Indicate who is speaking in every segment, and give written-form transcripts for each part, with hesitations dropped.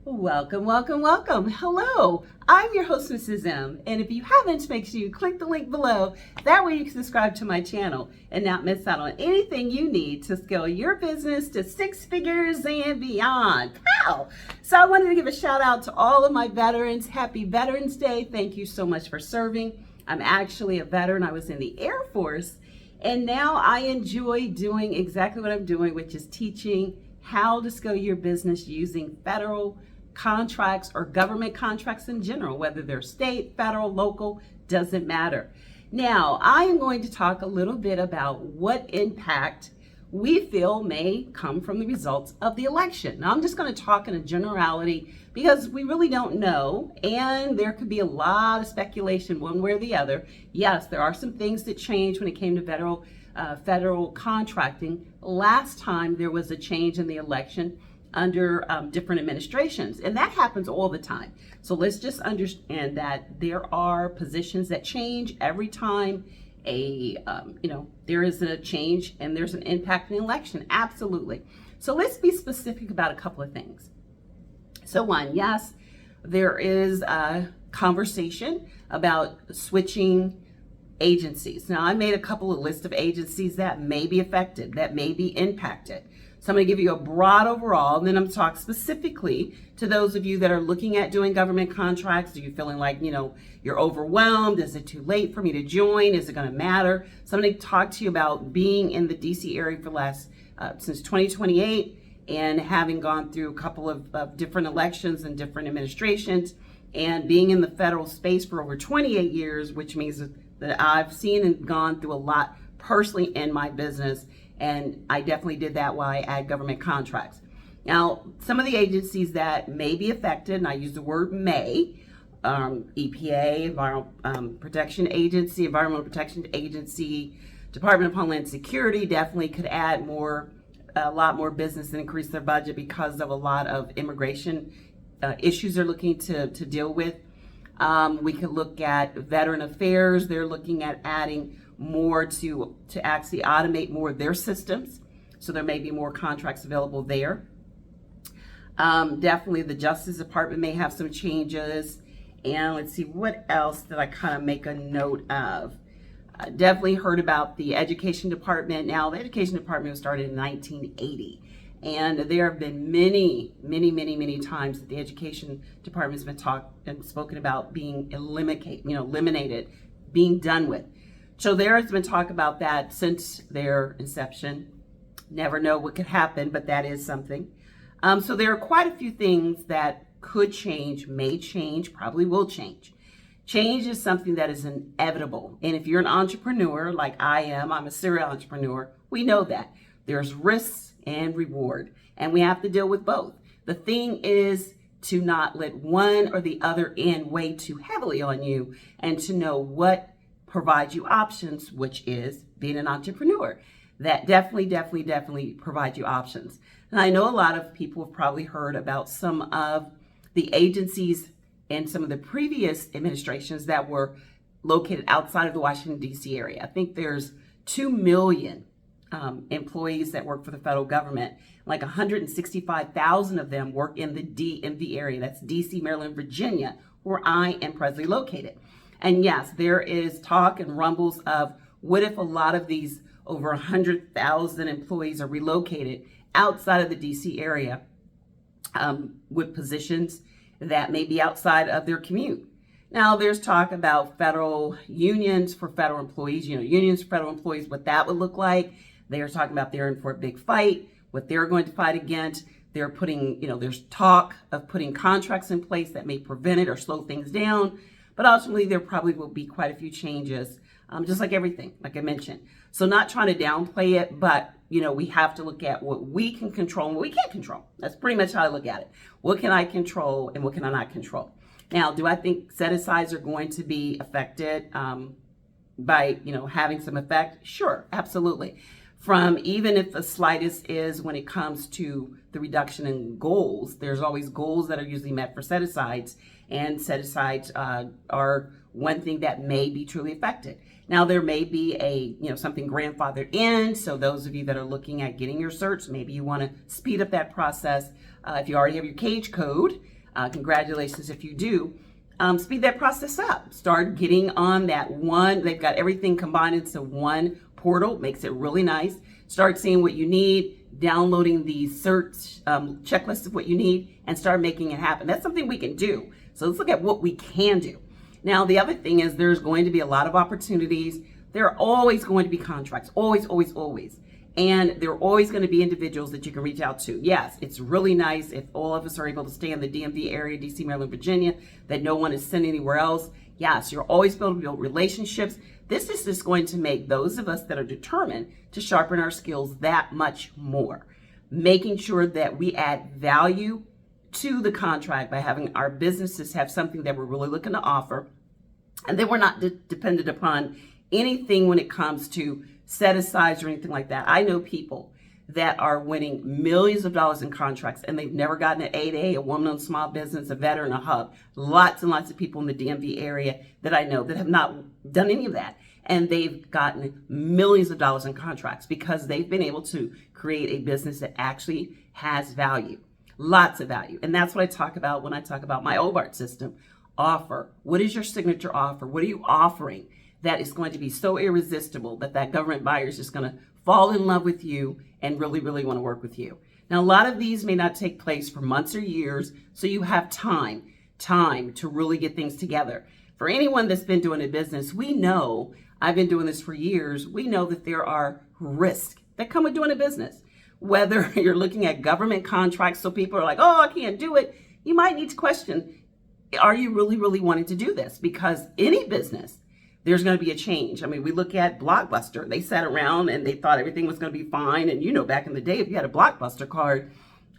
Speaker 1: Welcome, welcome, welcome. Hello, I'm your host, Mrs. M. And if you haven't, make sure you click the link below. That way you can subscribe to my channel and not miss out on anything you need to scale your business to six figures and beyond. Pow! So I wanted to give a shout out to all of my veterans. Happy Veterans Day. Thank you so much for serving. I'm actually a veteran. I was in the Air Force, and now I enjoy doing exactly what I'm doing, which is teaching how to scale your business using federal contracts or government contracts in general, whether they're state, federal, local, doesn't matter. Now, I am going to talk a little bit about what impact we feel may come from the results of the election. Now, I'm just going to talk in a generality because we really don't know, and there could be a lot of speculation one way or the other. Yes, there are some things that changed when it came to federal contracting. Last time there was a change in the election under different administrations, and that happens all the time. So let's just understand that there are positions that change every time there is a change and there's an impact in the election. Absolutely. So let's be specific about a couple of things. So one, yes, there is a conversation about switching agencies. Now, I made a couple of lists of agencies that may be affected, that may be impacted. So I'm going to give you a broad overall, and then I'm going to talk specifically to those of you that are looking at doing government contracts. Are you feeling like, you're overwhelmed? Is it too late for me to join? Is it going to matter? So I'm going to talk to you about being in the DC area for since 2028 and having gone through a couple of different elections and different administrations and being in the federal space for over 28 years, which means that I've seen and gone through a lot personally in my business. And I definitely did that while I had government contracts. Now, some of the agencies that may be affected, and I use the word may, EPA, Environmental Protection Agency, Department of Homeland Security definitely could add a lot more business and increase their budget because of a lot of immigration issues they're looking to deal with. We could look at Veteran Affairs. They're looking at adding more to actually automate more of their systems. So there may be more contracts available there. Definitely the Justice Department may have some changes. And let's see, what else did I kind of make a note of? Definitely heard about the Education Department. Now, the Education Department was started in 1980. And there have been many times that the Education Department has been talked and spoken about being eliminated, being done with. So there has been talk about that since their inception. Never know what could happen, but that is something. So there are quite a few things that could change, may change, probably will change. Change is something that is inevitable. And if you're an entrepreneur like I am, I'm a serial entrepreneur, we know that. There's risks and reward, and we have to deal with both. The thing is to not let one or the other end weigh too heavily on you, and to know what provides you options, which is being an entrepreneur. That definitely provides you options. And I know a lot of people have probably heard about some of the agencies and some of the previous administrations that were located outside of the Washington, D.C. area. I think there's 2 million employees that work for the federal government. Like 165,000 of them work in the DMV area. That's D.C., Maryland, Virginia, where I am presently located. And yes, there is talk and rumbles of what if a lot of these over 100,000 employees are relocated outside of the DC area with positions that may be outside of their commute. Now, there's talk about federal unions for federal employees, unions for federal employees, what that would look like. They're talking about they're in for a big fight, what they're going to fight against. They're putting, there's talk of putting contracts in place that may prevent it or slow things down. But ultimately, there probably will be quite a few changes, just like everything, like I mentioned. So not trying to downplay it, but, we have to look at what we can control and what we can't control. That's pretty much how I look at it. What can I control and what can I not control? Now, do I think set-asides are going to be affected by, having some effect? Sure, absolutely. From even if the slightest is when it comes to the reduction in goals. There's always goals that are usually met for set-asides, and set-asides are one thing that may be truly affected. Now, there may be something grandfathered in, so those of you that are looking at getting your certs, maybe you want to speed up that process. If you already have your CAGE code, congratulations if you do. Speed that process up. Start getting on that one. They've got everything combined into one portal. Makes it really nice. Start seeing what you need, downloading the search checklist of what you need, and start making it happen. That's something we can do. So let's look at what we can do. Now, the other thing is there's going to be a lot of opportunities. There are always going to be contracts. Always, always, always. And there are always going to be individuals that you can reach out to. Yes, it's really nice if all of us are able to stay in the DMV area, DC, Maryland, Virginia, that no one is sent anywhere else. Yes, you're always able to build relationships. This is just going to make those of us that are determined to sharpen our skills that much more. Making sure that we add value to the contract by having our businesses have something that we're really looking to offer. And then we're not dependent upon anything when it comes to set-asides or anything like that. I know people that are winning millions of dollars in contracts and they've never gotten an 8A, a woman-owned small business, a veteran, a hub. Lots and lots of people in the DMV area that I know that have not done any of that. And they've gotten millions of dollars in contracts because they've been able to create a business that actually has value, lots of value. And that's what I talk about when I talk about my OBART system. Offer. What is your signature offer? What are you offering that is going to be so irresistible that government buyer is just going to fall in love with you and really, really want to work with you? Now, a lot of these may not take place for months or years, so you have time to really get things together. For anyone that's been doing a business, we know, I've been doing this for years, we know that there are risks that come with doing a business. Whether you're looking at government contracts, so people are like, oh, I can't do it. You might need to question, are you really, really wanting to do this? Because any business, there's going to be a change. I mean, we look at Blockbuster. They sat around and they thought everything was going to be fine. And, back in the day, if you had a Blockbuster card,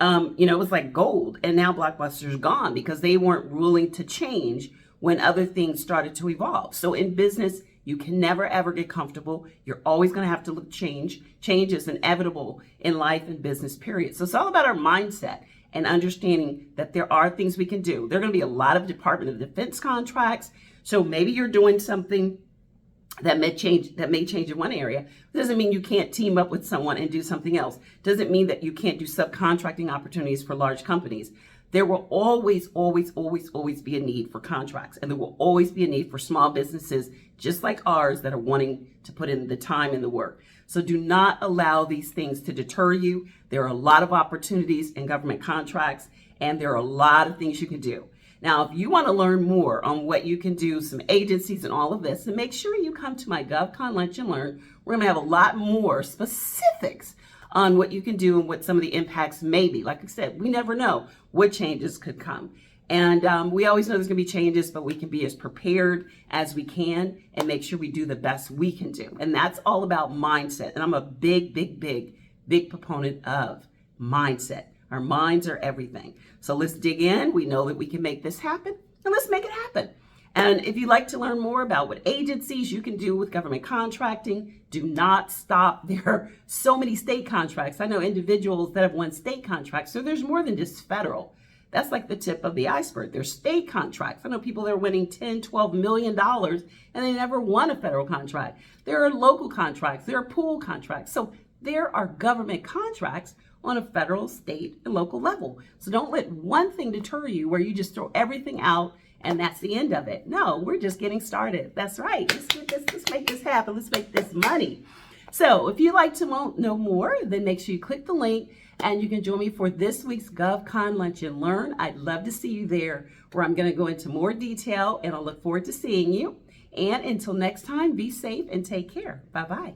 Speaker 1: it was like gold. And now Blockbuster's gone because they weren't willing to change when other things started to evolve. So in business, you can never, ever get comfortable. You're always going to have to look change. Change is inevitable in life and business, period. So it's all about our mindset and understanding that there are things we can do. There are going to be a lot of Department of Defense contracts. So maybe you're doing something that may change in one area. It doesn't mean you can't team up with someone and do something else. Doesn't mean that you can't do subcontracting opportunities for large companies. There will always, always, always, always be a need for contracts. And there will always be a need for small businesses just like ours that are wanting to put in the time and the work. So do not allow these things to deter you. There are a lot of opportunities in government contracts, and there are a lot of things you can do. Now, if you want to learn more on what you can do, some agencies and all of this, then make sure you come to my GovCon Lunch and Learn. We're going to have a lot more specifics on what you can do and what some of the impacts may be. Like I said, we never know what changes could come. And we always know there's going to be changes, but we can be as prepared as we can and make sure we do the best we can do. And that's all about mindset. And I'm a big, big, big, big proponent of mindset. Our minds are everything. So let's dig in. We know that we can make this happen, and let's make it happen. And if you'd like to learn more about what agencies you can do with government contracting, do not stop. There are so many state contracts. I know individuals that have won state contracts, so there's more than just federal. That's like the tip of the iceberg. There's state contracts. I know people that are winning $10, $12 million and they never won a federal contract. There are local contracts. There are pool contracts. So there are government contracts on a federal, state, and local level. So don't let one thing deter you where you just throw everything out and that's the end of it. No, we're just getting started. That's right. Let's make this happen. Let's make this money. So if you'd like to know more, then make sure you click the link and you can join me for this week's GovCon Lunch and Learn. I'd love to see you there, where I'm going to go into more detail, and I look forward to seeing you. And until next time, be safe and take care. Bye-bye.